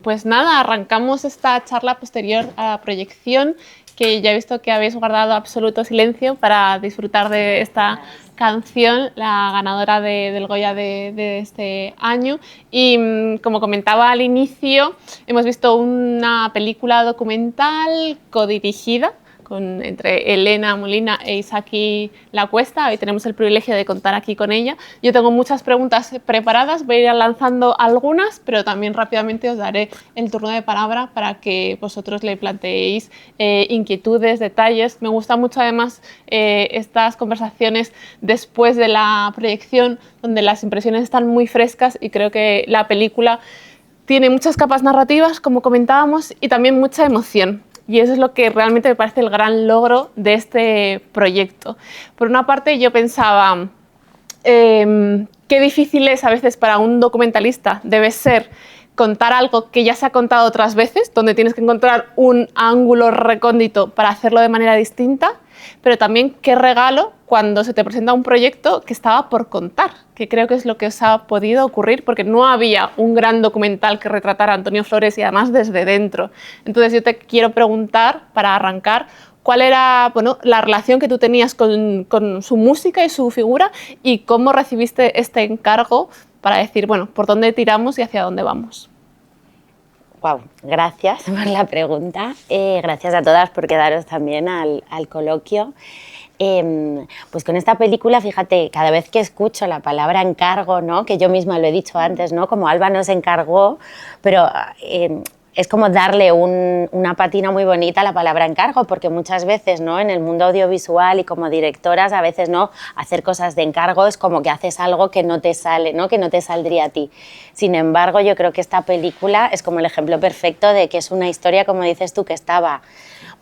Pues nada, arrancamos esta charla posterior a la proyección, que ya he visto que habéis guardado absoluto silencio para disfrutar de esta canción, la ganadora del Goya de este año. Y como comentaba al inicio, hemos visto una película documental codirigida entre Elena Molina e Isaki Lacuesta. Hoy tenemos el privilegio de contar aquí con ella. Yo tengo muchas preguntas preparadas, voy a ir lanzando algunas, pero también rápidamente os daré el turno de palabra para que vosotros le planteéis inquietudes, detalles. Me gusta mucho además estas conversaciones después de la proyección, donde las impresiones están muy frescas y creo que la película tiene muchas capas narrativas, como comentábamos, y también mucha emoción. Y eso es lo que realmente me parece el gran logro de este proyecto. Por una parte, yo pensaba, qué difícil es a veces para un documentalista, debe ser contar algo que ya se ha contado otras veces, donde tienes que encontrar un ángulo recóndito para hacerlo de manera distinta, pero también qué regalo cuando se te presenta un proyecto que estaba por contar, que creo que es lo que os ha podido ocurrir, porque no había un gran documental que retratara a Antonio Flores y además desde dentro. Entonces yo te quiero preguntar, para arrancar, ¿cuál era la relación que tú tenías con su música y su figura y cómo recibiste este encargo para decir, bueno, por dónde tiramos y hacia dónde vamos? Wow, gracias por la pregunta. Gracias a todas por quedaros también al coloquio. Pues con esta película, fíjate, cada vez que escucho la palabra encargo, ¿no? Que yo misma lo he dicho antes, ¿no? Como Alba nos encargó, pero es como darle una patina muy bonita a la palabra encargo, porque muchas veces, ¿no? En el mundo audiovisual y como directoras, a veces, ¿no? Hacer cosas de encargo es como que haces algo que no te sale, ¿no? Que no te saldría a ti. Sin embargo, yo creo que esta película es como el ejemplo perfecto de que es una historia, como dices tú, que estaba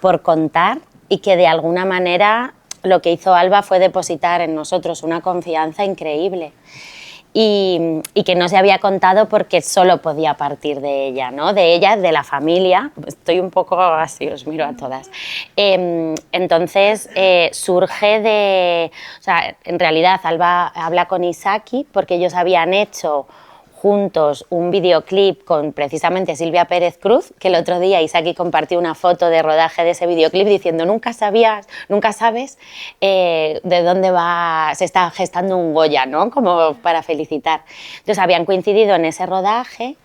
por contar y que de alguna manera lo que hizo Alba fue depositar en nosotros una confianza increíble. Y que no se había contado porque solo podía partir de ella, ¿no? De ella, de la familia. Estoy un poco así, os miro a todas. Entonces surge de... O sea, en realidad Alba habla con Isaki porque ellos habían hecho juntos un videoclip con precisamente Silvia Pérez Cruz, que el otro día Isaki compartió una foto de rodaje de ese videoclip diciendo nunca sabes de dónde se está gestando un Goya, ¿no? Como para felicitar. Entonces habían coincidido en ese rodaje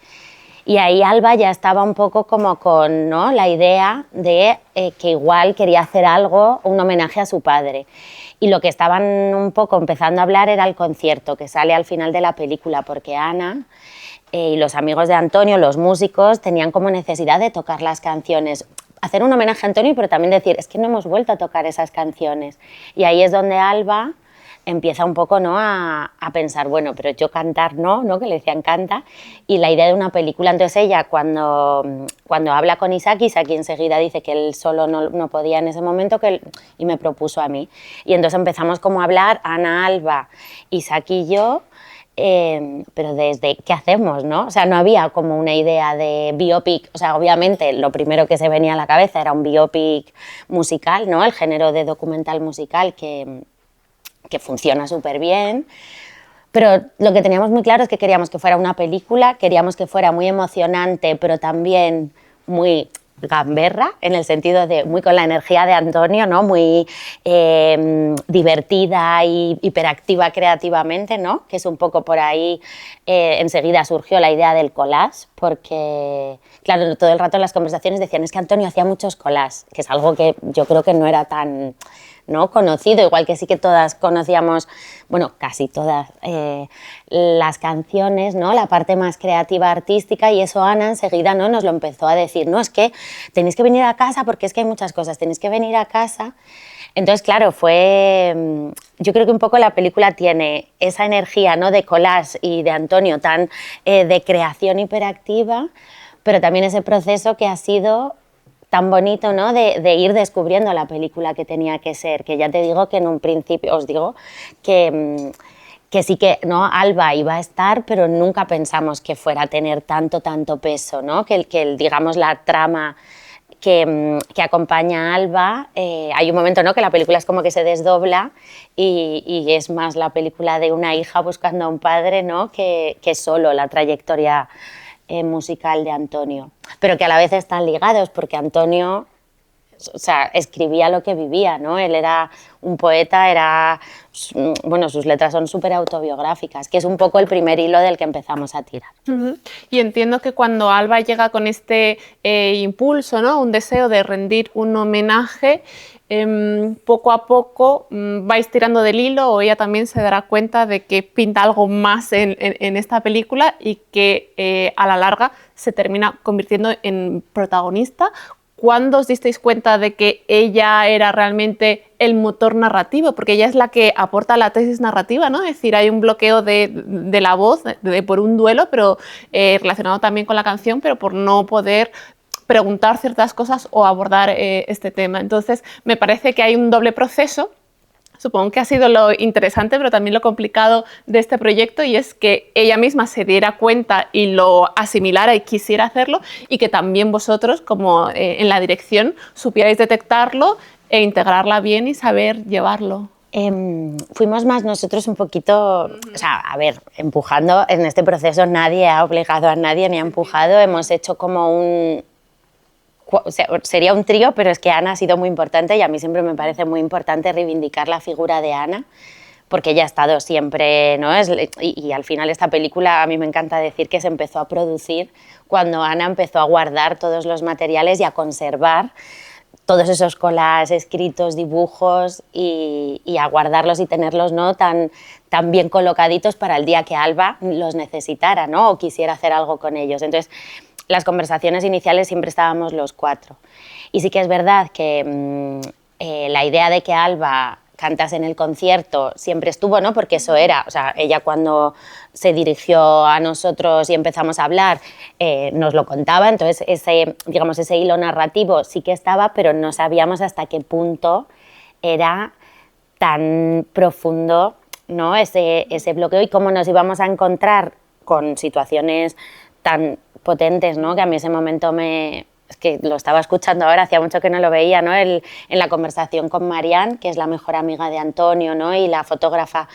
y ahí Alba ya estaba un poco como con, ¿no? La idea de que igual quería hacer algo, un homenaje a su padre. Y lo que estaban un poco empezando a hablar era el concierto, que sale al final de la película, porque Ana y los amigos de Antonio, los músicos, tenían como necesidad de tocar las canciones. Hacer un homenaje a Antonio, pero también decir, es que no hemos vuelto a tocar esas canciones. Y ahí es donde Alba empieza un poco, ¿no? a pensar, bueno, pero yo cantar no, que le decían canta, y la idea de una película. Entonces ella cuando habla con Isaki enseguida dice que él solo no podía en ese momento y me propuso a mí. Y entonces empezamos como a hablar, Ana, Alba, Isaki y yo, pero desde qué hacemos, ¿no? O sea, no había como una idea de biopic, o sea, obviamente lo primero que se venía a la cabeza era un biopic musical, ¿no? El género de documental musical que funciona súper bien, pero lo que teníamos muy claro es que queríamos que fuera una película, queríamos que fuera muy emocionante, pero también muy gamberra, en el sentido de muy con la energía de Antonio, ¿no? Muy divertida y hiperactiva creativamente, ¿no? Que es un poco por ahí, enseguida surgió la idea del collage, porque, claro, todo el rato en las conversaciones decían, es que Antonio hacía muchos collages, que es algo que yo creo que no era tan, ¿no? conocido, igual que sí que todas conocíamos, bueno, casi todas las canciones, ¿no? La parte más creativa, artística, y eso Ana enseguida, ¿no? Nos lo empezó a decir, no, es que tenéis que venir a casa porque es que hay muchas cosas, tenéis que venir a casa. Entonces, claro, yo creo que un poco la película tiene esa energía, ¿no? de collage y de Antonio tan de creación hiperactiva, pero también ese proceso que ha sido tan bonito, ¿no? de ir descubriendo la película que tenía que ser, que ya te digo que en un principio, os digo que sí que, ¿no? Alba iba a estar, pero nunca pensamos que fuera a tener tanto peso, ¿no? que digamos, la trama que acompaña a Alba, hay un momento, ¿no? que la película es como que se desdobla y es más la película de una hija buscando a un padre, ¿no? que solo la trayectoria musical de Antonio, pero que a la vez están ligados porque Antonio, o sea, escribía lo que vivía, ¿no? Él era un poeta, bueno, sus letras son súper autobiográficas, que es un poco el primer hilo del que empezamos a tirar. Y entiendo que cuando Alba llega con este impulso, ¿no? Un deseo de rendir un homenaje, poco a poco vais tirando del hilo, o ella también se dará cuenta de que pinta algo más en esta película y que a la larga se termina convirtiendo en protagonista. ¿Cuándo os disteis cuenta de que ella era realmente el motor narrativo? Porque ella es la que aporta la tesis narrativa, ¿no? Es decir, hay un bloqueo de la voz por un duelo, pero relacionado también con la canción, pero por no poder preguntar ciertas cosas o abordar este tema. Entonces, me parece que hay un doble proceso. Supongo que ha sido lo interesante, pero también lo complicado de este proyecto, y es que ella misma se diera cuenta y lo asimilara y quisiera hacerlo, y que también vosotros, como en la dirección, supierais detectarlo e integrarla bien y saber llevarlo. Fuimos más nosotros un poquito, o sea, a ver, empujando. En este proceso nadie ha obligado a nadie ni ha empujado, hemos hecho como o sea, sería un trío, pero es que Ana ha sido muy importante y a mí siempre me parece muy importante reivindicar la figura de Ana, porque ella ha estado siempre, ¿no? Y al final esta película, a mí me encanta decir que se empezó a producir cuando Ana empezó a guardar todos los materiales y a conservar todos esos collages, escritos, dibujos, y a guardarlos y tenerlos, ¿no? tan bien colocaditos para el día que Alba los necesitara, ¿no? O quisiera hacer algo con ellos. Entonces, las conversaciones iniciales siempre estábamos los cuatro. Y sí que es verdad que la idea de que Alba cantase en el concierto siempre estuvo, ¿no? Porque eso era, o sea, ella cuando se dirigió a nosotros y empezamos a hablar, nos lo contaba, entonces digamos, ese hilo narrativo sí que estaba, pero no sabíamos hasta qué punto era tan profundo, ¿no? ese bloqueo, y cómo nos íbamos a encontrar con situaciones tan potentes, ¿no? Que a mí ese momento es que lo estaba escuchando ahora, hacía mucho que no lo veía, ¿no? En la conversación con Marianne, que es la mejor amiga de Antonio, ¿no? Y la fotógrafa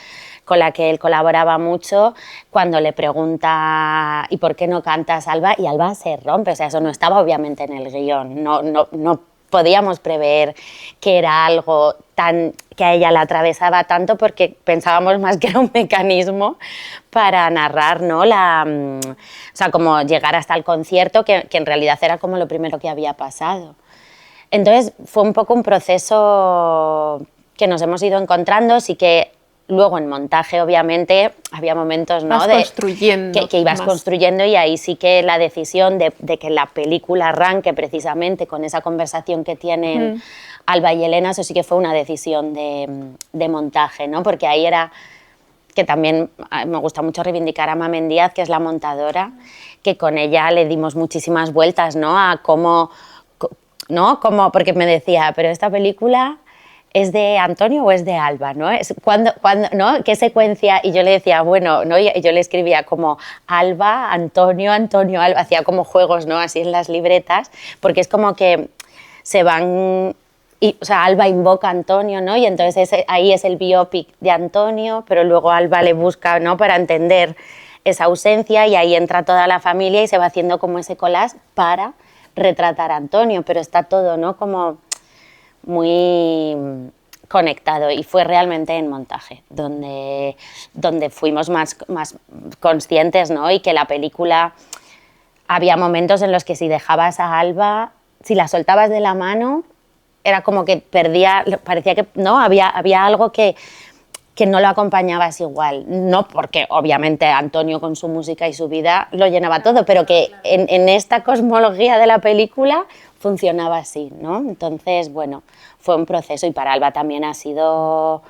con la que él colaboraba mucho, cuando le pregunta ¿y por qué no cantas, Alba? Y Alba se rompe, o sea, eso no estaba obviamente en el guión, no podíamos prever que era algo que a ella la atravesaba tanto, porque pensábamos más que era un mecanismo para narrar, ¿no? O sea, como llegar hasta el concierto, que en realidad era como lo primero que había pasado. Entonces fue un poco un proceso que nos hemos ido encontrando, sí que luego en montaje obviamente había momentos, ¿no? Que ibas construyendo, y ahí sí que la decisión de que la película arranque precisamente con esa conversación que tienen Alba y Elena, eso sí que fue una decisión de montaje, ¿no? Porque ahí era, que también me gusta mucho reivindicar a Mamen Díaz, que es la montadora, que con ella le dimos muchísimas vueltas, ¿no? A cómo, ¿no? Porque me decía, pero esta película ¿es de Antonio o es de Alba? ¿No? ¿No? ¿Qué secuencia? Y yo le decía, bueno, ¿no? Y yo le escribía como Alba, Antonio, Antonio, Alba, hacía como juegos, ¿no? Así en las libretas, porque es como que se van, o sea, Alba invoca a Antonio, ¿no? Y entonces ahí es el biopic de Antonio, pero luego Alba le busca, ¿no? Para entender esa ausencia, y ahí entra toda la familia y se va haciendo como ese collage para retratar a Antonio, pero está todo, ¿no? Como muy conectado, y fue realmente en montaje donde fuimos más conscientes, ¿no? Y que la película, había momentos en los que si dejabas a Alba, si la soltabas de la mano, era como que parecía que no, había algo que no lo acompañabas igual, no porque obviamente Antonio con su música y su vida lo llenaba todo, pero que en esta cosmología de la película funcionaba así, ¿no? Entonces, bueno, fue un proceso, y para Alba también ha sido,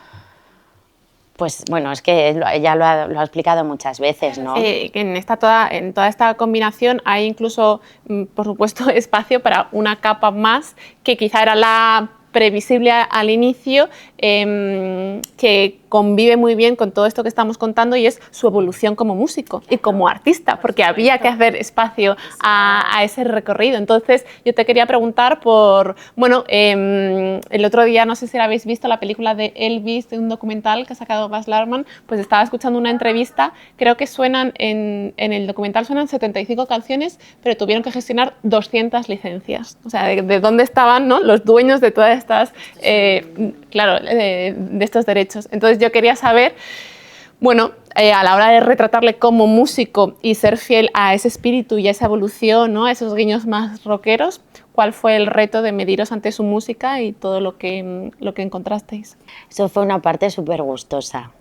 pues bueno, es que ella lo ha explicado muchas veces, ¿no? En toda esta combinación hay incluso, por supuesto, espacio para una capa más, que quizá era la previsible al inicio, que convive muy bien con todo esto que estamos contando y es su evolución como músico y como artista, porque había que hacer espacio a ese recorrido. Entonces, yo te quería preguntar por, bueno, el otro día, no sé si la habéis visto, la película de Elvis, de un documental que ha sacado Baz Luhrmann, pues estaba escuchando una entrevista, creo que suenan, en el documental suenan 75 canciones, pero tuvieron que gestionar 200 licencias. O sea, de dónde estaban, ¿no?, los dueños de todas estas, claro, de estos derechos. Entonces yo quería saber, bueno, a la hora de retratarle como músico y ser fiel a ese espíritu y a esa evolución, ¿no?, a esos guiños más rockeros, ¿cuál fue el reto de mediros ante su música y todo lo que encontrasteis? Eso fue una parte súper gustosa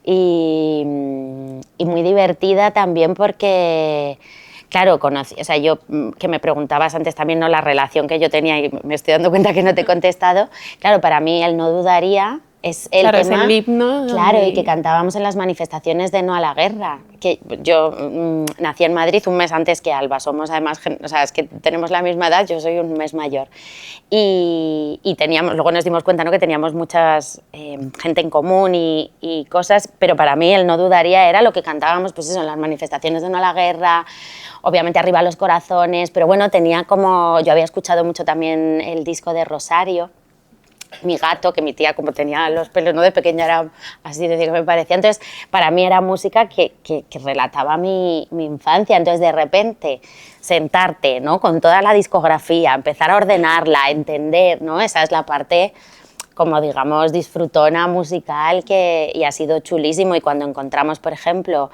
y muy divertida también porque, claro, o sea, yo, que me preguntabas antes también, ¿no?, la relación que yo tenía, y me estoy dando cuenta que no te he contestado. Claro, para mí el No dudaría es el claro, tema, es el himno. claro, y que cantábamos en las manifestaciones de No a la guerra. Que yo nací en Madrid un mes antes que Alba, somos además, o sea, es que tenemos la misma edad, yo soy un mes mayor. Y teníamos, luego nos dimos cuenta, ¿no?, que teníamos muchas gente en común y cosas, pero para mí el No dudaría era lo que cantábamos, pues eso, en las manifestaciones de No a la guerra, obviamente Arriba los corazones, pero bueno, tenía como, yo había escuchado mucho también el disco de Rosario, Mi gato, que mi tía, como tenía los pelos, ¿no?, de pequeña era así, decir, que me parecía. Entonces, para mí era música que relataba mi infancia. Entonces, de repente, sentarte, ¿no?, con toda la discografía, empezar a ordenarla, entender, ¿no?, esa es la parte, como digamos, disfrutona musical, y ha sido chulísimo. Y cuando encontramos, por ejemplo,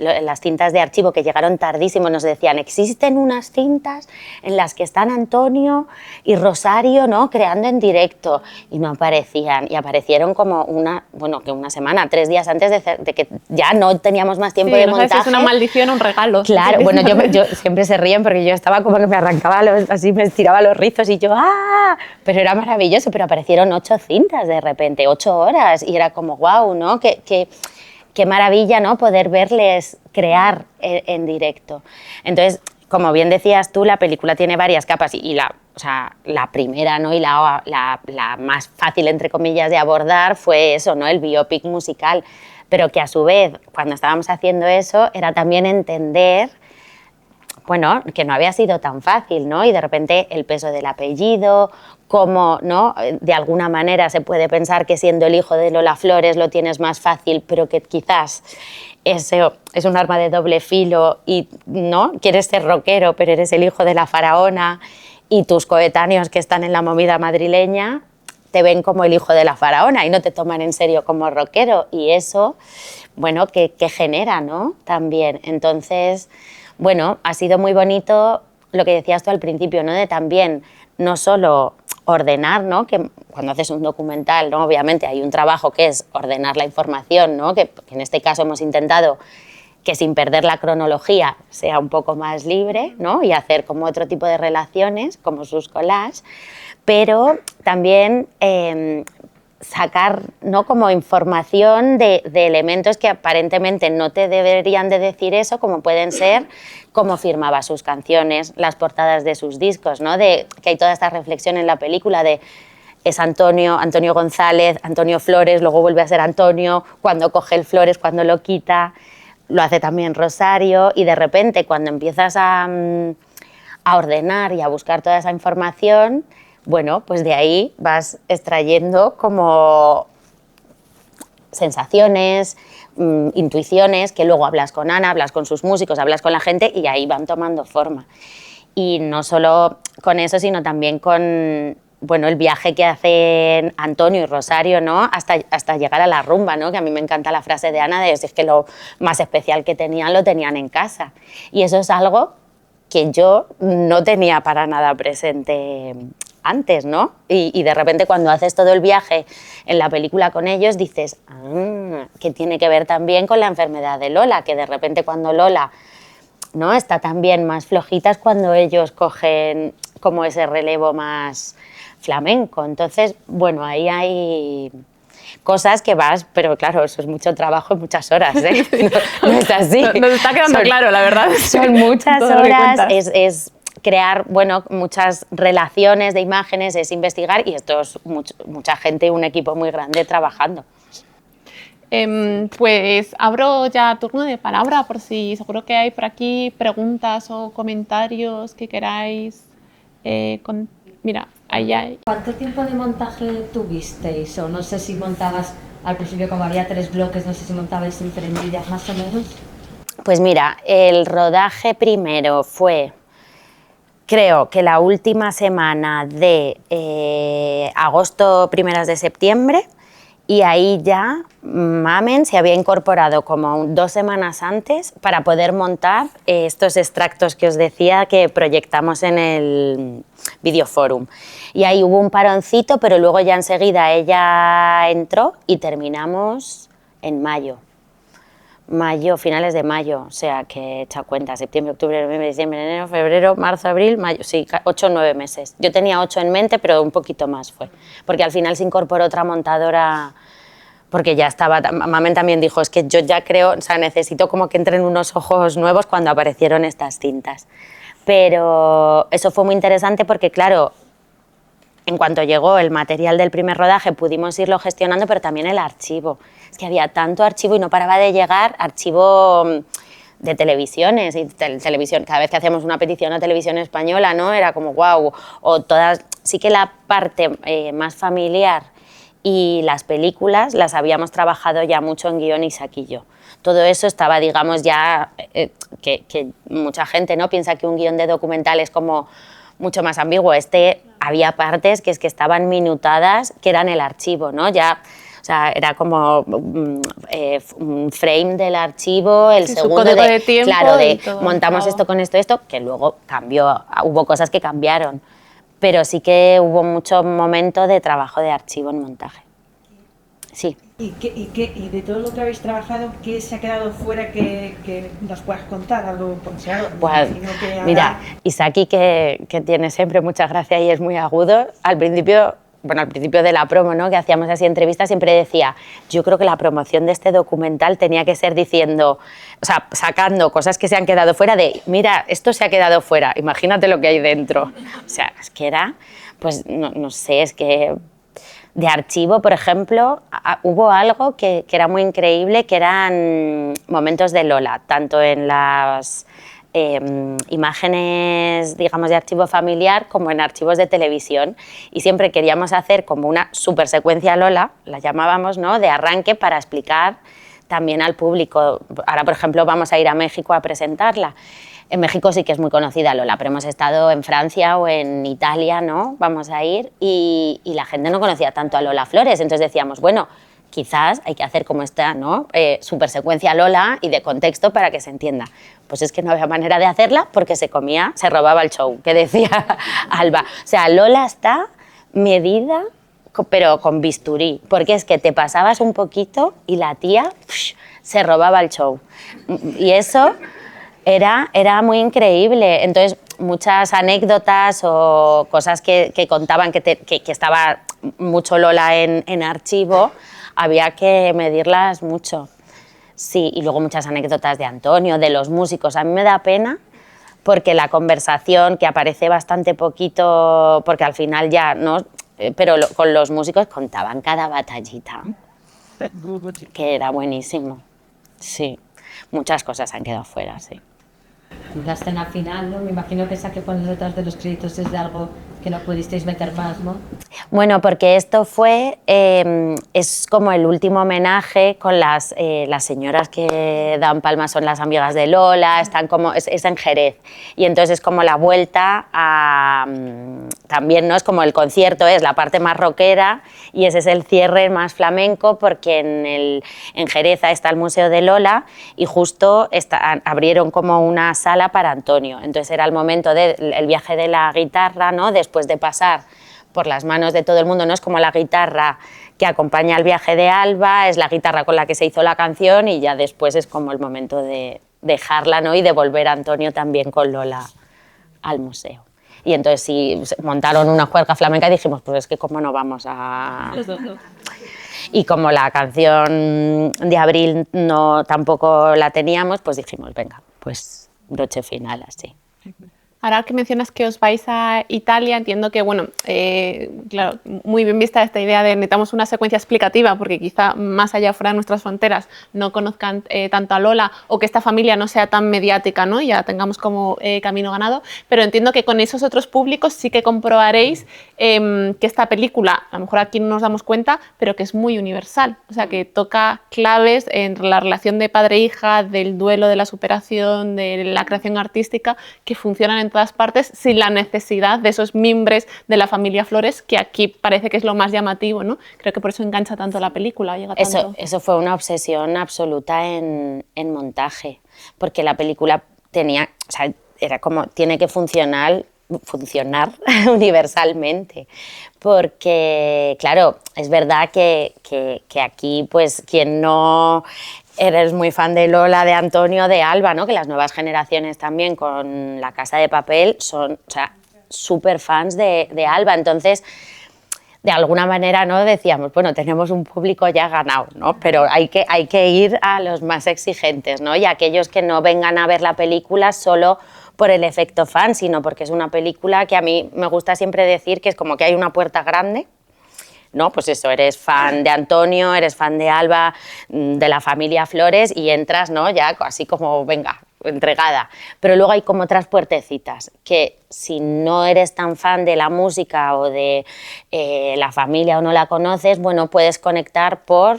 las cintas de archivo que llegaron tardísimo, nos decían, existen unas cintas en las que están Antonio y Rosario, ¿no?, creando en directo, y no aparecían, y aparecieron como una semana, 3 días antes de que ya no teníamos más tiempo de montaje. Sé si es una maldición o un regalo. Claro, bueno, yo siempre se ríen porque yo estaba como que me arrancaba así, me estiraba los rizos y yo, ¡ah! Pero era maravilloso, pero aparecieron 8 cintas de repente, 8 horas, y era como, wow, ¿no?, qué maravilla, ¿no?, poder verles crear en directo. Entonces, como bien decías tú, la película tiene varias capas y o sea, la primera, ¿no?, y la más fácil, entre comillas, de abordar fue eso, ¿no?, el biopic musical, pero que a su vez, cuando estábamos haciendo eso, era también entender, bueno, que no había sido tan fácil, ¿no?, y de repente el peso del apellido, cómo, ¿no?, de alguna manera se puede pensar que siendo el hijo de Lola Flores lo tienes más fácil, pero que quizás eso es un arma de doble filo y, ¿no?, quieres ser rockero, pero eres el hijo de la faraona y tus coetáneos que están en la movida madrileña te ven como el hijo de la faraona y no te toman en serio como rockero, y eso, bueno, que genera, ¿no?, también. Entonces, bueno, ha sido muy bonito lo que decías tú al principio, ¿no?, de también no solo ordenar, ¿no?, que cuando haces un documental, ¿no?, obviamente hay un trabajo que es ordenar la información, ¿no?, que en este caso hemos intentado que sin perder la cronología sea un poco más libre, ¿no?, y hacer como otro tipo de relaciones, como sus collages, pero también sacar, ¿no?, como información de elementos que aparentemente no te deberían de decir eso, como pueden ser cómo firmaba sus canciones, las portadas de sus discos, ¿no?, que hay toda esta reflexión en la película de es Antonio González, Antonio Flores, luego vuelve a ser Antonio, cuando coge el Flores, cuando lo quita, lo hace también Rosario, y de repente cuando empiezas a ordenar y a buscar toda esa información, bueno, pues de ahí vas extrayendo como sensaciones, intuiciones, que luego hablas con Ana, hablas con sus músicos, hablas con la gente y ahí van tomando forma. Y no solo con eso, sino también con, bueno, el viaje que hacen Antonio y Rosario, ¿no?, hasta llegar a la rumba, ¿no?, que a mí me encanta la frase de Ana de es que lo más especial que tenían lo tenían en casa. Y eso es algo que yo no tenía para nada presente antes, ¿no? Y de repente cuando haces todo el viaje en la película con ellos dices, que tiene que ver también con la enfermedad de Lola, que de repente cuando Lola, ¿no?, está también más flojita es cuando ellos cogen como ese relevo más flamenco. Entonces, bueno, ahí hay cosas que vas, pero claro, eso es mucho trabajo y muchas horas, ¿eh? No es así. Nos está quedando claro, la verdad. Son muchas horas, es crear, bueno, muchas relaciones de imágenes, es investigar, y esto es mucha gente, un equipo muy grande trabajando. Pues abro ya turno de palabra por si seguro que hay por aquí preguntas o comentarios que queráis. Mira, ahí hay. ¿Cuánto tiempo de montaje tuvisteis? O no sé si montabas al principio, como había 3 bloques, no sé si montabais en prendillas más o menos. Pues mira, el rodaje primero fue, creo que la última semana de agosto, primeras de septiembre, y ahí ya Mamen se había incorporado como 2 semanas antes para poder montar estos extractos que os decía que proyectamos en el Videoforum. Y ahí hubo un paroncito, pero luego ya enseguida ella entró y terminamos en mayo. Finales de mayo, o sea que echa cuenta, septiembre, octubre, noviembre, diciembre, enero, febrero, marzo, abril, mayo, sí, 8 o 9 meses. Yo tenía 8 en mente, pero un poquito más fue, porque al final se incorporó otra montadora, porque ya estaba, Mamen también dijo, es que yo ya creo, o sea, necesito como que entren unos ojos nuevos cuando aparecieron estas cintas. Pero eso fue muy interesante porque, claro, en cuanto llegó el material del primer rodaje pudimos irlo gestionando, pero también el archivo. Es que había tanto archivo y no paraba de llegar archivo de televisiones y televisión. Cada vez que hacíamos una petición a Televisión Española, ¿no? Era como wow. O todas, sí que la parte más familiar y las películas las habíamos trabajado ya mucho en guión y saquillo. Todo eso estaba, digamos, ya que mucha gente, ¿no?, piensa que un guión de documental es como mucho más ambiguo. Había partes que estaban minutadas, que eran el archivo, ¿no? Ya, o sea, era como un frame del archivo, el sí, segundo de tiempo, claro, de todo, montamos esto con esto, que luego cambió, hubo cosas que cambiaron, pero sí que hubo mucho momento de trabajo de archivo en montaje. Sí. ¿Y de todo lo que habéis trabajado, qué se ha quedado fuera que nos puedas contar? Algo, pues, pues, mira, Isaki, que tiene siempre mucha gracia y es muy agudo, al principio de la promo, ¿no?, que hacíamos así entrevistas, siempre decía, yo creo que la promoción de este documental tenía que ser diciendo, o sea, sacando cosas que se han quedado fuera de, mira, esto se ha quedado fuera, imagínate lo que hay dentro. O sea, es que era, pues, no sé, es que de archivo, por ejemplo, hubo algo que era muy increíble, que eran momentos de Lola, tanto en las imágenes, digamos, de archivo familiar como en archivos de televisión, y siempre queríamos hacer como una super secuencia Lola, la llamábamos, ¿no?, de arranque, para explicar también al público. Ahora, por ejemplo, vamos a ir a México a presentarla. En México sí que es muy conocida Lola, pero hemos estado en Francia o en Italia, ¿no?, vamos a ir, y la gente no conocía tanto a Lola Flores, entonces decíamos, bueno, quizás hay que hacer como esta, ¿no?, super secuencia Lola y de contexto para que se entienda. Pues es que no había manera de hacerla porque se robaba el show, que decía Alba. O sea, Lola está medida, pero con bisturí, porque es que te pasabas un poquito y la tía se robaba el show. Y eso era muy increíble. Entonces, muchas anécdotas o cosas que contaban que estaba mucho Lola en archivo, había que medirlas mucho. Sí, y luego muchas anécdotas de Antonio, de los músicos. A mí me da pena porque la conversación, que aparece bastante poquito, porque al final ya, ¿no?, pero con los músicos contaban cada batallita, que era buenísimo. Sí, muchas cosas han quedado fuera, sí. La escena final, ¿no? Me imagino que esa que pones detrás de los créditos es de algo que no pudisteis meter más, ¿no? Bueno, porque esto fue, es como el último homenaje con las señoras que dan palmas, son las amigas de Lola, están como, es en Jerez, y entonces es como la vuelta a, también, ¿no?, es como el concierto, es la parte más rockera, y ese es el cierre más flamenco, porque en Jerez está el Museo de Lola, y justo abrieron como una sala para Antonio, entonces era el momento del viaje de la guitarra, ¿no?, después de pasar por las manos de todo el mundo, ¿no?, es como la guitarra que acompaña el viaje de Alba, es la guitarra con la que se hizo la canción, y ya después es como el momento de dejarla, ¿no?, y de volver a Antonio también con Lola al museo. Y entonces sí, montaron una juerga flamenca y dijimos, pues es que cómo no vamos a... Y como la canción de Abril tampoco la teníamos, pues dijimos, venga, pues broche final así. Ahora que mencionas que os vais a Italia, entiendo que, bueno, claro, muy bien vista esta idea de necesitamos una secuencia explicativa, porque quizá más allá fuera de nuestras fronteras no conozcan tanto a Lola, o que esta familia no sea tan mediática, ¿no? Ya tengamos como camino ganado, pero entiendo que con esos otros públicos sí que comprobaréis que esta película, a lo mejor aquí no nos damos cuenta, pero que es muy universal, o sea, que toca claves en la relación de padre-hija, del duelo, de la superación, de la creación artística, que funcionan en todas partes sin la necesidad de esos mimbres de la familia Flores, que aquí parece que es lo más llamativo, ¿no? Creo que por eso engancha tanto la película, llega tanto. Eso fue una obsesión absoluta en montaje, porque la película tenía, o sea, era como, tiene que funcionar universalmente, porque, claro, es verdad que aquí, pues, quien no eres muy fan de Lola, de Antonio, de Alba, ¿no? Que las nuevas generaciones también con La Casa de Papel son, o sea, súper fans de Alba, entonces de alguna manera, ¿no? Decíamos, bueno, tenemos un público ya ganado, ¿no? Pero hay que ir a los más exigentes, ¿no? Y a aquellos que no vengan a ver la película solo por el efecto fan, sino porque es una película que a mí me gusta siempre decir que es como que hay una puerta grande, ¿no? Pues eso, eres fan de Antonio, eres fan de Alba, de la familia Flores y entras, ¿no? Ya así como, venga, entregada. Pero luego hay como otras puertecitas que si no eres tan fan de la música o de la familia o no la conoces, bueno, puedes conectar por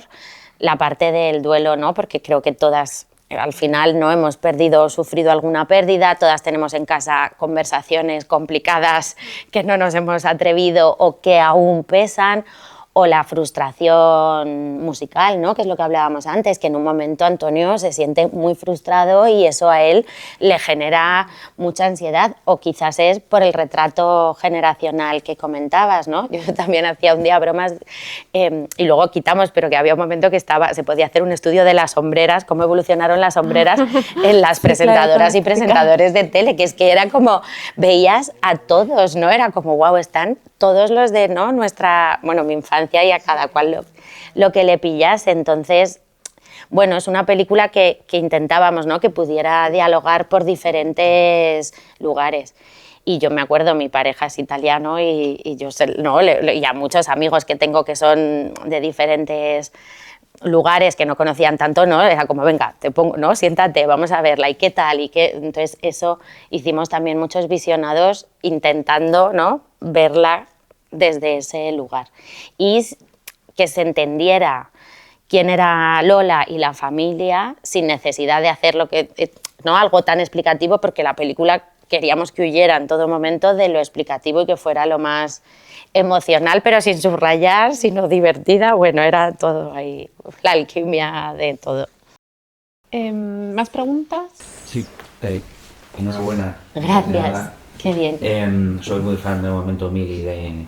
la parte del duelo, ¿no? Porque creo que todas al final no hemos perdido o sufrido alguna pérdida, todas tenemos en casa conversaciones complicadas que no nos hemos atrevido o que aún pesan, o la frustración musical, ¿no? Que es lo que hablábamos antes, que en un momento Antonio se siente muy frustrado y eso a él le genera mucha ansiedad, o quizás es por el retrato generacional que comentabas, ¿no? Yo también hacía un día bromas y luego quitamos, pero que había un momento que se podía hacer un estudio de las sombreras, cómo evolucionaron las sombreras en las presentadoras claro, y presentadores de tele, que es que era como, veías a todos, ¿no? Era como, wow, están todos los de, ¿no? Nuestra, bueno, mi infancia, y a cada cual lo que le pillase. Entonces, bueno, es una película que intentábamos, ¿no? Que pudiera dialogar por diferentes lugares. Y yo me acuerdo, mi pareja es italiano y yo sé, ¿no? Y a muchos amigos que tengo que son de diferentes lugares que no conocían tanto, ¿no? Era como, venga, te pongo, ¿no? Siéntate, vamos a verla, ¿y qué tal? ¿Y qué? Entonces, eso hicimos también muchos visionados intentando, ¿no? Verla desde ese lugar. Y que se entendiera quién era Lola y la familia sin necesidad de hacer lo que, ¿no? Algo tan explicativo, porque la película queríamos que huyera en todo momento de lo explicativo y que fuera lo más emocional, pero sin subrayar, sino divertida. Bueno, era todo ahí, la alquimia de todo. ¿Más preguntas? Sí, enhorabuena. Gracias, qué bien. Soy muy fan del momento Mili de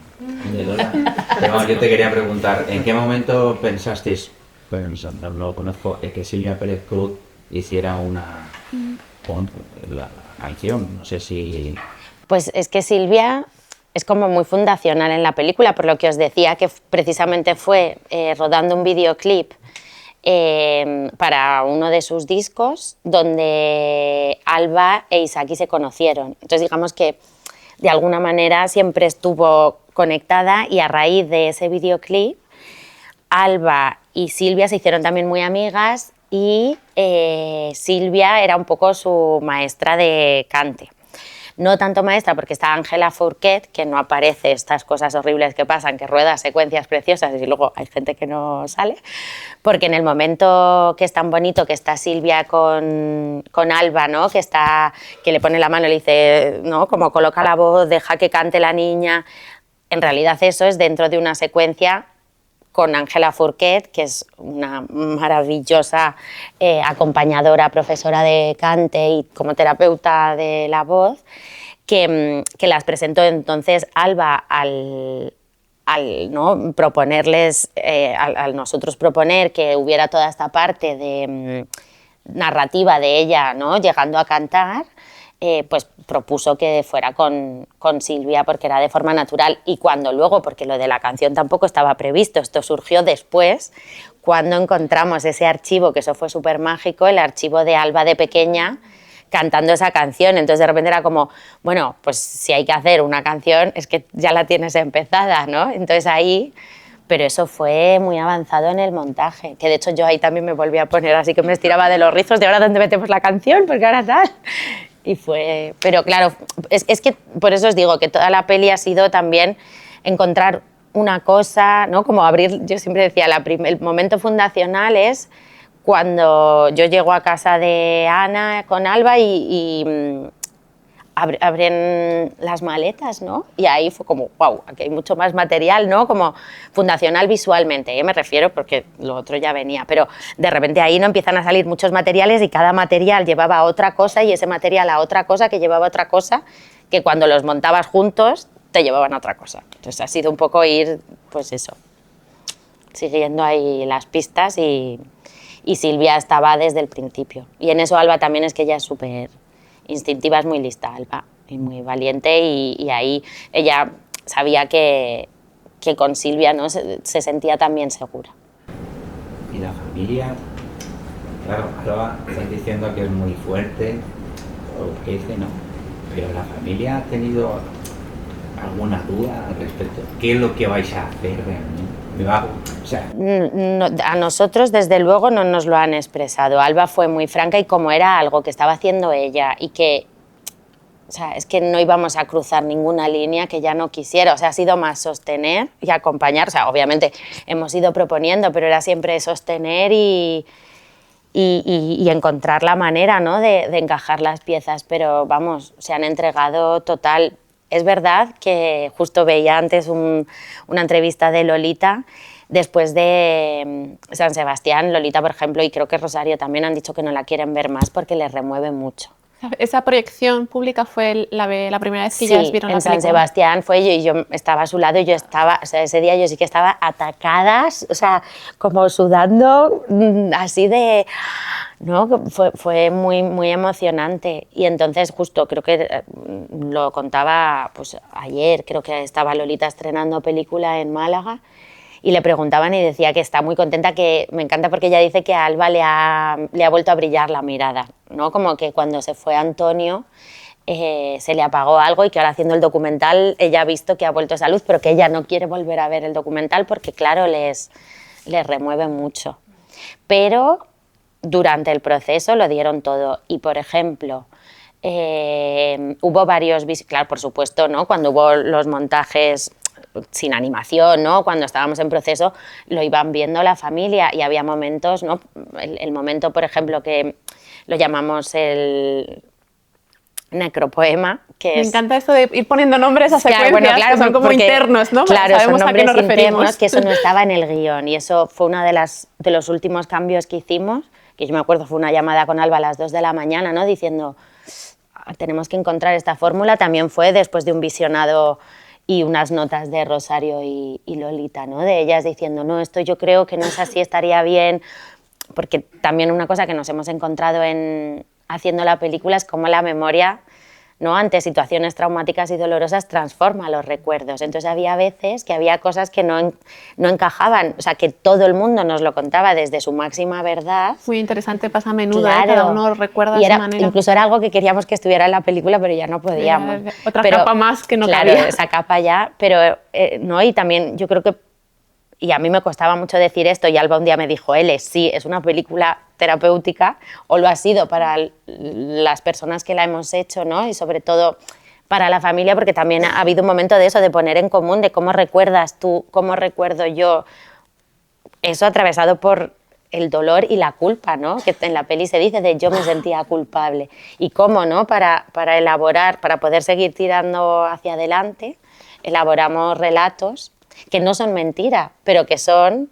Lola. Pero bueno, yo te quería preguntar, ¿en qué momento pensasteis, no lo conozco, que Silvia Pérez Cruz hiciera una la canción? No sé si... Pues es que Silvia es como muy fundacional en la película, por lo que os decía que precisamente fue rodando un videoclip para uno de sus discos donde Alba e Isaki se conocieron. Entonces digamos que de alguna manera siempre estuvo conectada, y a raíz de ese videoclip Alba y Silvia se hicieron también muy amigas, y Silvia era un poco su maestra de cante. No tanto maestra porque está Ángela Fourquet, que no aparece, estas cosas horribles que pasan, que rueda secuencias preciosas y luego hay gente que no sale, porque en el momento que es tan bonito que está Silvia con Alba, ¿no? Que le pone la mano y le dice, ¿no? Como coloca la voz, deja que cante la niña, en realidad eso es dentro de una secuencia con Ángela Fourquet, que es una maravillosa acompañadora, profesora de cante y como terapeuta de la voz, que las presentó. Entonces Alba, al ¿no? proponerles, al nosotros proponer que hubiera toda esta parte de narrativa de ella, ¿no? Llegando a cantar, pues propuso que fuera con Silvia, porque era de forma natural. Y cuando luego, porque lo de la canción tampoco estaba previsto, esto surgió después, cuando encontramos ese archivo, que eso fue súper mágico, el archivo de Alba de pequeña, cantando esa canción. Entonces de repente era como, bueno, pues si hay que hacer una canción es que ya la tienes empezada, ¿no? Entonces ahí, pero eso fue muy avanzado en el montaje, que de hecho yo ahí también me volví a poner así que me estiraba de los rizos de ahora dónde metemos la canción, porque ahora tal. Y fue, pero claro, es que por eso os digo que toda la peli ha sido también encontrar una cosa, ¿no? Como abrir, yo siempre decía, el momento fundacional es cuando yo llego a casa de Ana con Alba y abren las maletas, ¿no? Y ahí fue como, wow, aquí hay mucho más material, ¿no? Como fundacional visualmente, me refiero, porque lo otro ya venía, pero de repente ahí no empiezan a salir muchos materiales y cada material llevaba a otra cosa y ese material a otra cosa que llevaba a otra cosa, que cuando los montabas juntos te llevaban a otra cosa. Entonces ha sido un poco ir, pues eso, siguiendo ahí las pistas y Silvia estaba desde el principio. Y en eso Alba también es que ella es súper instintiva, es muy lista, Alba, y muy valiente, y ahí ella sabía que con Silvia, ¿no? se sentía también segura. Y la familia, claro, Alba, estás diciendo que es muy fuerte, o lo que dice, ¿no? Pero la familia ha tenido alguna duda al respecto. ¿Qué es lo que vais a hacer realmente? O sea, no, a nosotros desde luego no nos lo han expresado. Alba fue muy franca y como era algo que estaba haciendo ella y que, o sea, es que no íbamos a cruzar ninguna línea que ella no quisiera, o sea, ha sido más sostener y acompañar, o sea, obviamente hemos ido proponiendo, pero era siempre sostener y encontrar la manera, ¿no? de encajar las piezas, pero vamos, se han entregado total. Es verdad que justo veía antes una entrevista de Lolita después de San Sebastián. Lolita, por ejemplo, y creo que Rosario también han dicho que no la quieren ver más porque les remueve mucho. ¿Esa proyección pública fue la primera vez que sí, ya vieron la película? en San Sebastián fue y yo estaba a su lado y yo estaba, o sea, ese día yo sí que estaba atacadas, o sea, como sudando, así de... ¿no? Fue muy, muy emocionante y entonces justo creo que lo contaba pues, ayer, creo que estaba Lolita estrenando película en Málaga y le preguntaban y decía que está muy contenta, que me encanta porque ella dice que a Alba le ha vuelto a brillar la mirada, ¿no? Como que cuando se fue Antonio se le apagó algo y que ahora haciendo el documental ella ha visto que ha vuelto esa luz, pero que ella no quiere volver a ver el documental porque claro, les remueve mucho. Pero durante el proceso lo dieron todo y, por ejemplo, hubo varios, claro, por supuesto, ¿no? Cuando hubo los montajes sin animación, ¿no? Cuando estábamos en proceso lo iban viendo la familia y había momentos, ¿no? El momento, por ejemplo, que lo llamamos el necropoema, que Me encanta esto de ir poniendo nombres a secuencias, bueno, claro, que son como porque, internos, ¿no? Claro, sabemos son a qué nos nombres referimos. internos, que eso no estaba en el guión y eso fue uno de los últimos cambios que hicimos, que yo me acuerdo fue una llamada con Alba a las 2 de la mañana, ¿no? Diciendo, tenemos que encontrar esta fórmula. También fue después de un visionado y unas notas de Rosario y Lolita, ¿no? De ellas diciendo, no, esto yo creo que no es así, estaría bien, porque también una cosa que nos hemos encontrado haciendo la película es cómo la memoria, ¿no? Ante situaciones traumáticas y dolorosas transforma los recuerdos. Entonces había veces que había cosas que no encajaban, o sea, que todo el mundo nos lo contaba desde su máxima verdad. Muy interesante, pasa a menudo, claro. Cada uno recuerda y de esa manera. Incluso era algo que queríamos que estuviera en la película, pero ya no podíamos. Otra capa más que no claro, cabía. Esa capa ya, pero no, y también yo creo que, y a mí me costaba mucho decir esto, y Alba un día me dijo, sí, es una película terapéutica, o lo ha sido para las personas que la hemos hecho, ¿no? Y sobre todo para la familia, porque también ha habido un momento de eso, de poner en común, de cómo recuerdas tú, cómo recuerdo yo, eso atravesado por el dolor y la culpa, ¿no? Que en la peli se dice de yo me sentía culpable, y cómo, ¿no? Para elaborar, para poder seguir tirando hacia adelante, elaboramos relatos que no son mentira, pero que son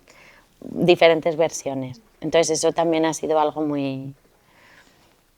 diferentes versiones. Entonces eso también ha sido algo muy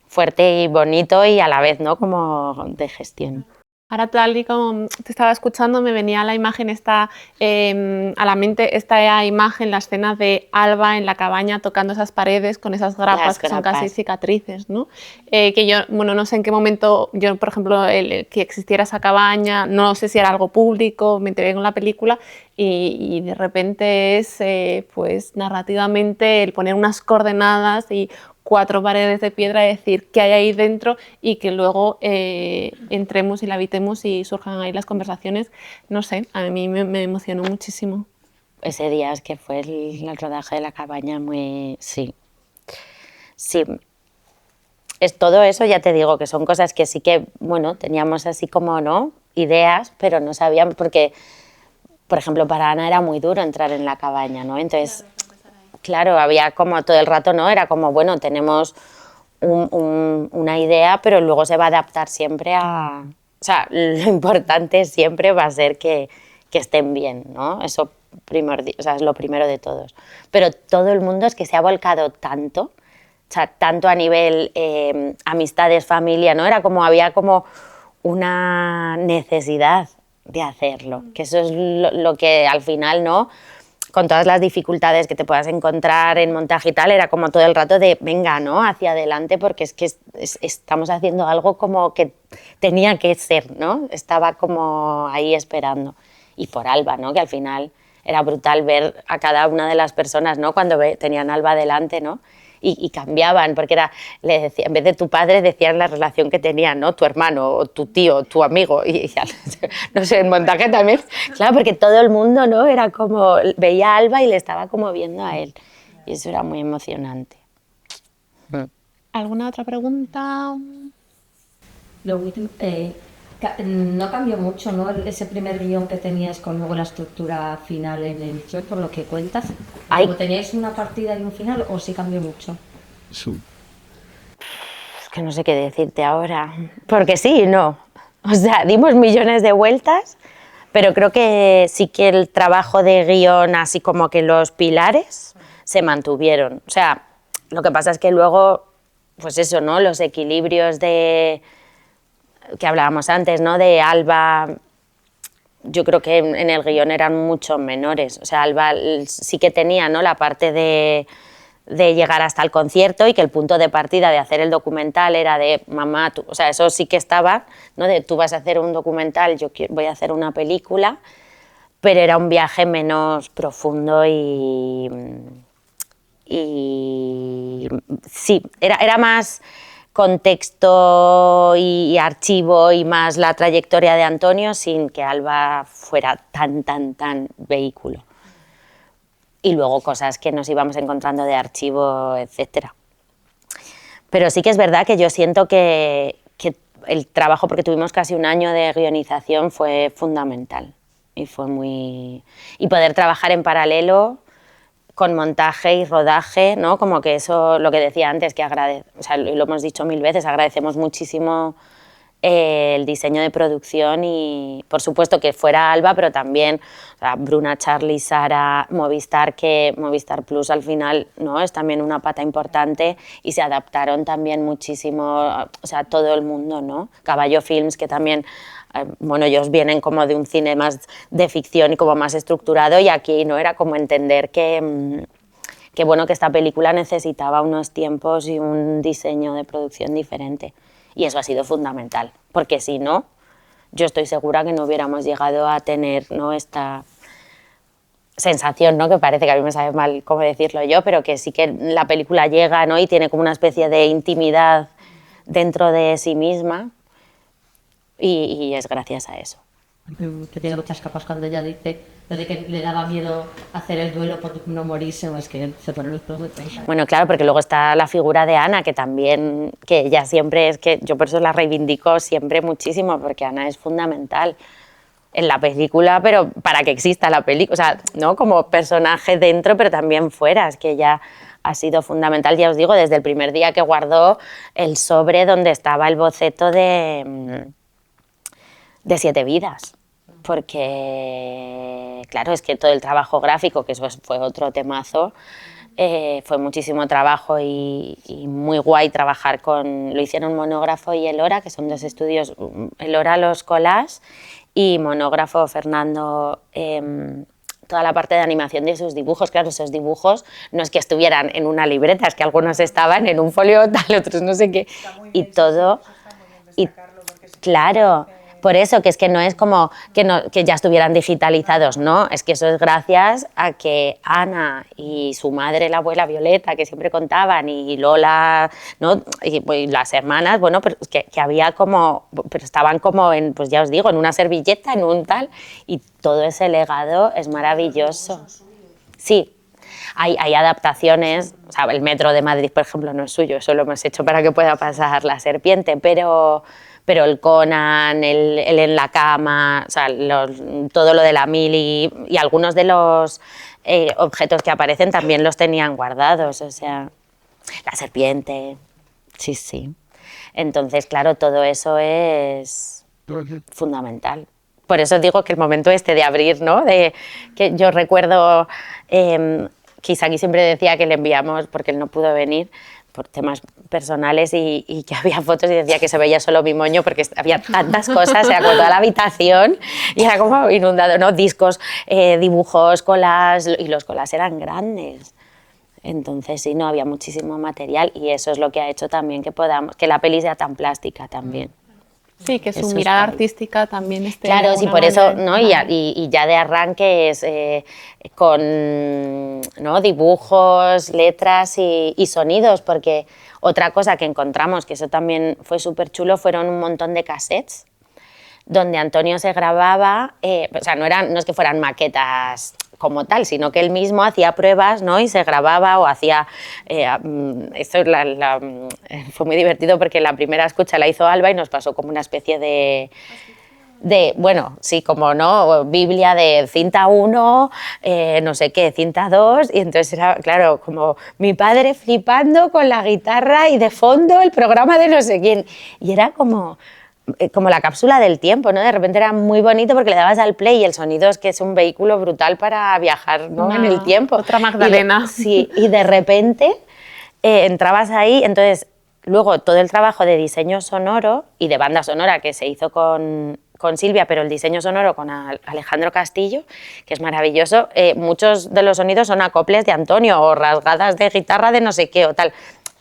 fuerte y bonito y a la vez, ¿no? Como de gestión. Ahora tal y como te estaba escuchando me venía la imagen a la mente esta imagen, la escena de Alba en la cabaña tocando esas paredes con esas grapas que son casi cicatrices, ¿no? Que yo, bueno, no sé en qué momento, yo por ejemplo, que existiera esa cabaña, no sé si era algo público, me enteré con la película y de repente es, pues narrativamente el poner unas coordenadas y 4 paredes de piedra, decir qué hay ahí dentro y que luego entremos y la habitemos y surjan ahí las conversaciones. No sé, a mí me emocionó muchísimo. Ese día es que fue el rodaje de la cabaña muy... Sí. Sí. Es todo eso, ya te digo, que son cosas que sí que, bueno, teníamos así como, ¿no?, ideas, pero no sabíamos, porque, por ejemplo, para Ana era muy duro entrar en la cabaña, ¿no? Entonces, claro, había como todo el rato, ¿no? Era como, bueno, tenemos una idea, pero luego se va a adaptar siempre a... O sea, lo importante siempre va a ser que estén bien, ¿no? Eso o sea, es lo primero de todos. Pero todo el mundo es que se ha volcado tanto, o sea, tanto a nivel amistades, familia, ¿no? Había como una necesidad de hacerlo, que eso es lo que al final, ¿no?, con todas las dificultades que te puedas encontrar en montaje y tal, era como todo el rato de venga, ¿no?, hacia adelante, porque es que estamos haciendo algo como que tenía que ser, ¿no? Estaba como ahí esperando. Y por Alba, ¿no?, que al final era brutal ver a cada una de las personas, ¿no?, cuando tenían a Alba delante, ¿no?, y cambiaban, porque le decía, en vez de tu padre decían la relación que tenían, ¿no?, tu hermano, o tu tío, tu amigo, y no sé, en montaje también, claro, porque todo el mundo, ¿no?, era como, veía a Alba y le estaba como viendo a él, y eso era muy emocionante. ¿Alguna otra pregunta? Lo último, no cambió mucho, ¿no?, ese primer guión que tenías con luego la estructura final en el show, por lo que cuentas. ¿Como teníais una partida y un final o sí cambió mucho? Es que no sé qué decirte ahora, porque sí y no. O sea, dimos millones de vueltas, pero creo que sí que el trabajo de guión, así como que los pilares, se mantuvieron. O sea, lo que pasa es que luego, pues eso, ¿no?, los equilibrios que hablábamos antes, ¿no?, de Alba, yo creo que en el guión eran mucho menores. O sea, Alba sí que tenía, ¿no?, la parte de llegar hasta el concierto, y que el punto de partida de hacer el documental era de mamá, o sea, eso sí que estaba, ¿no?, de tú vas a hacer un documental, yo voy a hacer una película, pero era un viaje menos profundo y sí, era más contexto y archivo y más la trayectoria de Antonio, sin que Alba fuera tan vehículo. Y luego cosas que nos íbamos encontrando de archivo, etcétera. Pero sí que es verdad que yo siento que el trabajo, porque tuvimos casi un año de guionización, fue fundamental. Y fue muy... Y poder trabajar en paralelo con montaje y rodaje, ¿no? Como que eso, lo que decía antes, que o sea, lo hemos dicho 1000 veces, agradecemos muchísimo el diseño de producción y, por supuesto, que fuera Alba, pero también, o sea, Bruna, Charly, Sara, Movistar, que Movistar Plus al final, ¿no?, es también una pata importante, y se adaptaron también muchísimo, o sea, todo el mundo, ¿no? Caballo Films, que también, bueno, ellos vienen como de un cine más de ficción y como más estructurado, y aquí, ¿no?, era como entender que bueno, que esta película necesitaba unos tiempos y un diseño de producción diferente. Y eso ha sido fundamental, porque si no, yo estoy segura que no hubiéramos llegado a tener, ¿no?, esta sensación, ¿no?, que parece que a mí me sabe mal cómo decirlo yo, pero que sí que la película llega, ¿no?, y tiene como una especie de intimidad dentro de sí misma, y es gracias a eso. Que tiene muchas capas cuando ella dice lo de que le daba miedo hacer el duelo por no morirse, o es que se ponen los pelos de punta. Bueno, claro, porque luego está la figura de Ana, que también, que ella siempre es que, yo por eso la reivindico siempre muchísimo, porque Ana es fundamental en la película, pero para que exista la película, o sea, ¿no?, como personaje dentro, pero también fuera, es que ella ha sido fundamental, ya os digo, desde el primer día que guardó el sobre donde estaba el boceto de 7 vidas, porque, claro, es que todo el trabajo gráfico, que eso fue otro temazo, fue muchísimo trabajo y muy guay trabajar lo hicieron Monógrafo y Elora, que son 2 estudios, Elora los collages y Monógrafo Fernando, toda la parte de animación de sus dibujos. Claro, esos dibujos no es que estuvieran en una libreta, es que algunos estaban en un folio tal, otros no sé qué, y todo, y claro, Por eso, que es que no es como que ya estuvieran digitalizados, no, es que eso es gracias a que Ana y su madre, la abuela Violeta, que siempre contaban, y Lola, ¿no? Y las hermanas, bueno, pero que había como, pero estaban como en, pues ya os digo, en una servilleta, en un tal, y todo ese legado es maravilloso. Sí. Hay adaptaciones, o sea, el Metro de Madrid, por ejemplo, no es suyo, eso lo hemos hecho para que pueda pasar la serpiente, pero el Conan, el En la cama, o sea, todo lo de la mili y algunos de los objetos que aparecen también los tenían guardados, o sea, la serpiente, sí, sí. Entonces, claro, todo eso es fundamental. Por eso digo que el momento este de abrir, ¿no? De que yo recuerdo que Isaki siempre decía que le enviamos, porque él no pudo venir por temas personales, y que había fotos y decía que se veía solo mi moño porque había tantas cosas, era como toda la habitación y era como inundado, ¿no? Discos, dibujos, colas, y los colas eran grandes. Entonces sí, no, había muchísimo material, y eso es lo que ha hecho también que la peli sea tan plástica también. Sí, que su mirada artística también esté... Claro, sí, por eso, ¿no? Y ya de arranque es con, ¿no? dibujos, letras y sonidos, porque otra cosa que encontramos, que eso también fue súper chulo, fueron un montón de cassettes donde Antonio se grababa, o sea, no es que fueran maquetas como tal, sino que él mismo hacía pruebas, ¿no? Y se grababa o hacía... esto fue muy divertido porque la primera escucha la hizo Alba y nos pasó como una especie de bueno, sí, como no, Biblia de cinta 1, no sé qué, cinta 2, y entonces era, claro, como mi padre flipando con la guitarra y de fondo el programa de no sé quién, y era como la cápsula del tiempo, ¿no? De repente era muy bonito porque le dabas al play y el sonido es que es un vehículo brutal para viajar, ¿no? En el tiempo. Otra Magdalena. Sí, y de repente entrabas ahí, entonces luego todo el trabajo de diseño sonoro y de banda sonora que se hizo con Silvia, pero el diseño sonoro con Alejandro Castillo, que es maravilloso, muchos de los sonidos son acoples de Antonio o rasgadas de guitarra de no sé qué o tal,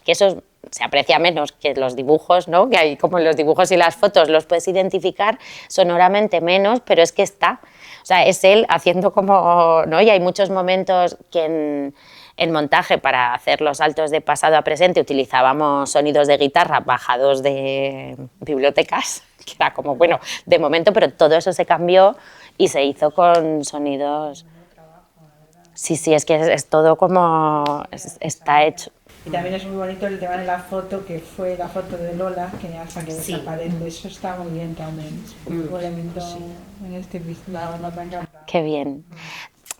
que eso se aprecia menos que los dibujos, ¿no? Que hay como los dibujos y las fotos los puedes identificar sonoramente menos, pero es que está, o sea, es él haciendo como, ¿no? Y hay muchos momentos que en montaje, para hacer los saltos de pasado a presente, utilizábamos sonidos de guitarra bajados de bibliotecas, que era como, bueno, de momento, pero todo eso se cambió y se hizo con sonidos. Sí, sí, es que es todo como está hecho. Y también es muy bonito el tema de la foto, que fue la foto de Lola, que hasta que desaparece. Eso está muy bien también. Es un elemento en este vídeo, no te encanta. Qué bien.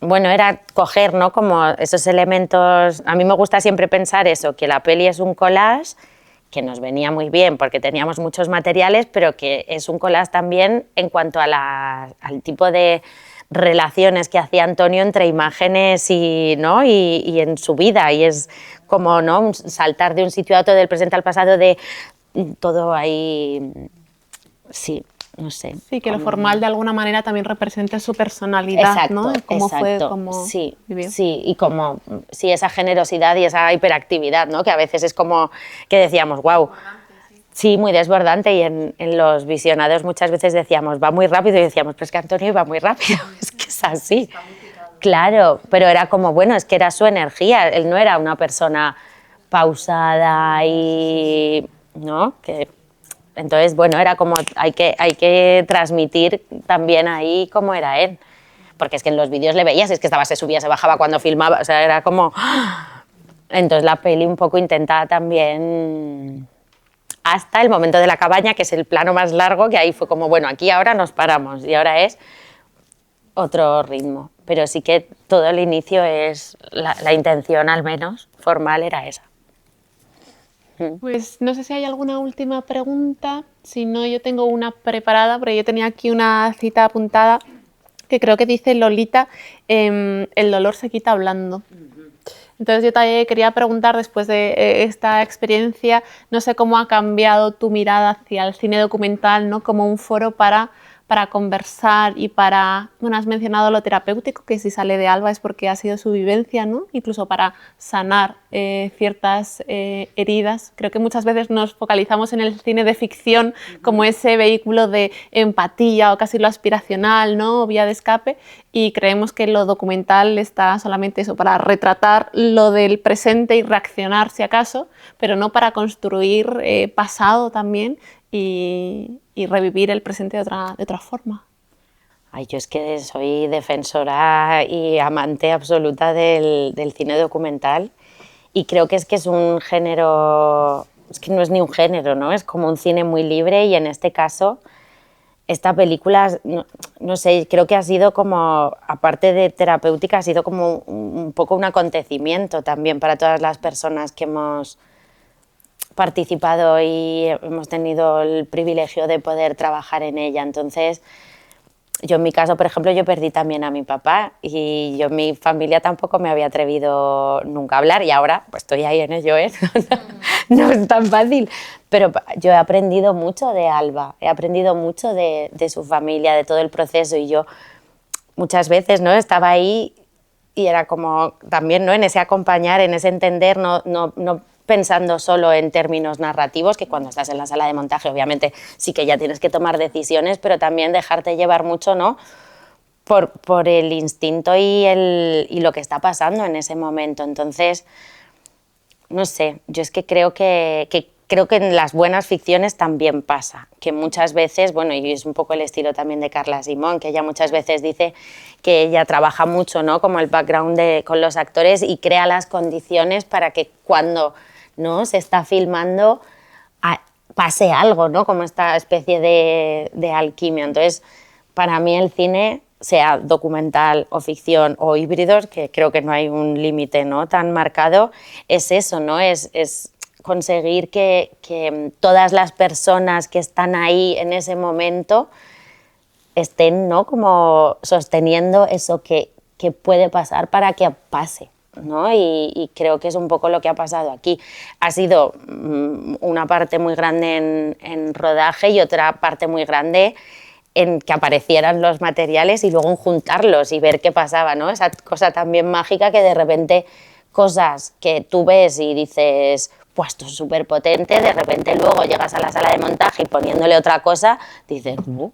Bueno, era coger, ¿no? Como esos elementos. A mí me gusta siempre pensar eso, que la peli es un collage que nos venía muy bien porque teníamos muchos materiales, pero que es un collage también en cuanto a al tipo de relaciones que hacía Antonio entre imágenes ¿no? y en su vida, y es como, ¿no? saltar de un sitio a otro, del presente al pasado, de todo ahí, sí, no sé. Sí, que lo formal de alguna manera también representa su personalidad, exacto, ¿no? Cómo exacto. fue, cómo sí, vivió. Sí, y como sí, esa generosidad y esa hiperactividad, ¿no? Que a veces es como que decíamos, wow, sí, muy desbordante, y en los visionados muchas veces decíamos, va muy rápido, y decíamos, pero es que Antonio iba muy rápido, es que es así. Claro, pero era como, bueno, es que era su energía, él no era una persona pausada y, ¿no? Entonces, bueno, era como, hay que transmitir también ahí cómo era él, porque es que en los vídeos le veías, es que se subía, se bajaba cuando filmaba, o sea, era como... Entonces la peli un poco intentaba también... hasta el momento de la cabaña, que es el plano más largo, que ahí fue como, bueno, aquí ahora nos paramos, y ahora es otro ritmo. Pero sí que todo el inicio es, la intención al menos, formal, era esa. Pues no sé si hay alguna última pregunta, si no yo tengo una preparada, porque yo tenía aquí una cita apuntada que creo que dice Lolita, el dolor se quita hablando. Entonces yo también quería preguntar, después de esta experiencia, no sé cómo ha cambiado tu mirada hacia el cine documental, ¿no? Como un foro para para conversar y para, bueno, has mencionado lo terapéutico, que si sale de Alba es porque ha sido su vivencia, ¿no? Incluso para sanar ciertas heridas. Creo que muchas veces nos focalizamos en el cine de ficción como ese vehículo de empatía o casi lo aspiracional, ¿no? O vía de escape, y creemos que lo documental está solamente eso, para retratar lo del presente y reaccionar si acaso, pero no para construir pasado también y revivir el presente de otra forma. Ay, yo es que soy defensora y amante absoluta del cine documental, y creo que es un género, es que no es ni un género, ¿no? Es como un cine muy libre, y en este caso esta película, no sé, creo que ha sido como, aparte de terapéutica, ha sido como un poco un acontecimiento también para todas las personas que hemos participado y hemos tenido el privilegio de poder trabajar en ella. Entonces, yo en mi caso, por ejemplo, yo perdí también a mi papá, y yo en mi familia tampoco me había atrevido nunca a hablar, y ahora pues estoy ahí en ello, ¿eh? No es tan fácil, pero yo he aprendido mucho de Alba, he aprendido mucho de su familia, de todo el proceso, y yo muchas veces, ¿no?, estaba ahí y era como también, ¿no?, en ese acompañar, en ese entender, no pensando solo en términos narrativos, que cuando estás en la sala de montaje obviamente sí que ya tienes que tomar decisiones, pero también dejarte llevar mucho, ¿no?, por el instinto y lo que está pasando en ese momento. Entonces, no sé, yo es que creo que en las buenas ficciones también pasa, que muchas veces, bueno, y es un poco el estilo también de Carla Simón, que ella muchas veces dice que ella trabaja mucho, ¿no?, como el background con los actores, y crea las condiciones para que cuando, ¿no?, se está filmando pase algo, ¿no?, como esta especie de alquimia. Entonces, para mí el cine, sea documental o ficción o híbridos, que creo que no hay un límite, ¿no?, tan marcado, es eso, ¿no?, es conseguir que todas las personas que están ahí en ese momento estén, ¿no?, como sosteniendo eso que puede pasar para que pase, ¿no? Y creo que es un poco lo que ha pasado aquí. Ha sido una parte muy grande en rodaje y otra parte muy grande en que aparecieran los materiales y luego en juntarlos y ver qué pasaba, ¿no? Esa cosa también mágica que de repente cosas que tú ves y dices, pues esto es súper potente, de repente luego llegas a la sala de montaje y poniéndole otra cosa, dices, no.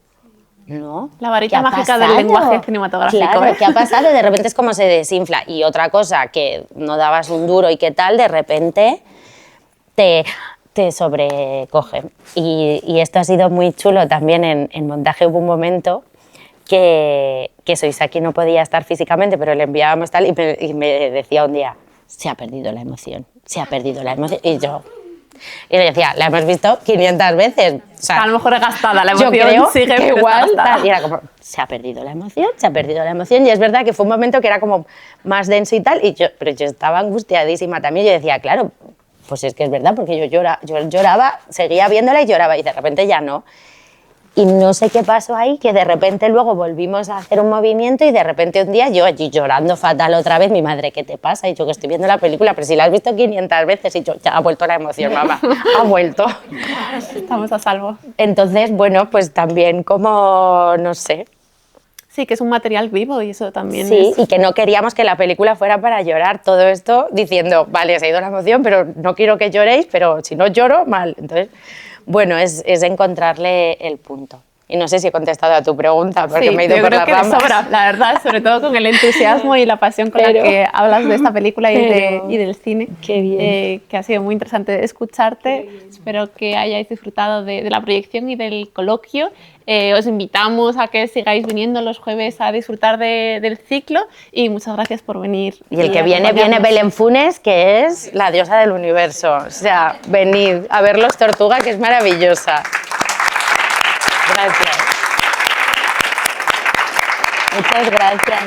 La varita mágica del lenguaje cinematográfico. Claro, ¿qué ha pasado? De repente es como se desinfla. Y otra cosa que no dabas un duro y qué tal, de repente te sobrecoge. Y esto ha sido muy chulo también en montaje. Hubo un momento que Soisaki no podía estar físicamente, pero le enviábamos tal y me decía un día, se ha perdido la emoción, se ha perdido la emoción. Y le decía, la hemos visto 500 veces. O sea, a lo mejor es gastada la emoción. Yo creo sigue, que igual. Y era como, se ha perdido la emoción, se ha perdido la emoción. Y es verdad que fue un momento que era como más denso y tal, pero yo estaba angustiadísima también. Yo decía, claro, pues es que es verdad, porque yo lloraba, seguía viéndola y lloraba, y de repente ya no. Y no sé qué pasó ahí, que de repente luego volvimos a hacer un movimiento y de repente un día yo allí llorando fatal otra vez, mi madre, ¿qué te pasa? Y yo, que estoy viendo la película, pero si la has visto 500 veces, y yo, ya ha vuelto la emoción, mamá, ha vuelto. Estamos a salvo. Entonces, bueno, pues también como, no sé. Sí, que es un material vivo y eso también sí, y que no queríamos que la película fuera para llorar, todo esto diciendo, vale, se ha ido la emoción, pero no quiero que lloréis, pero si no lloro, mal. Entonces, bueno, es encontrarle el punto. Y no sé si he contestado a tu pregunta, porque me he ido por las ramas. Yo creo que sobra, la verdad, sobre todo con el entusiasmo y la pasión con la que hablas de esta película y del cine. Qué bien. Que ha sido muy interesante escucharte. Espero que hayáis disfrutado de la proyección y del coloquio. Os invitamos a que sigáis viniendo los jueves a disfrutar del ciclo, y muchas gracias por venir. Y el que viene Belén Funes, que es la diosa del universo. O sea, venid a ver Los Tortuga, que es maravillosa. Gracias. Muchas gracias.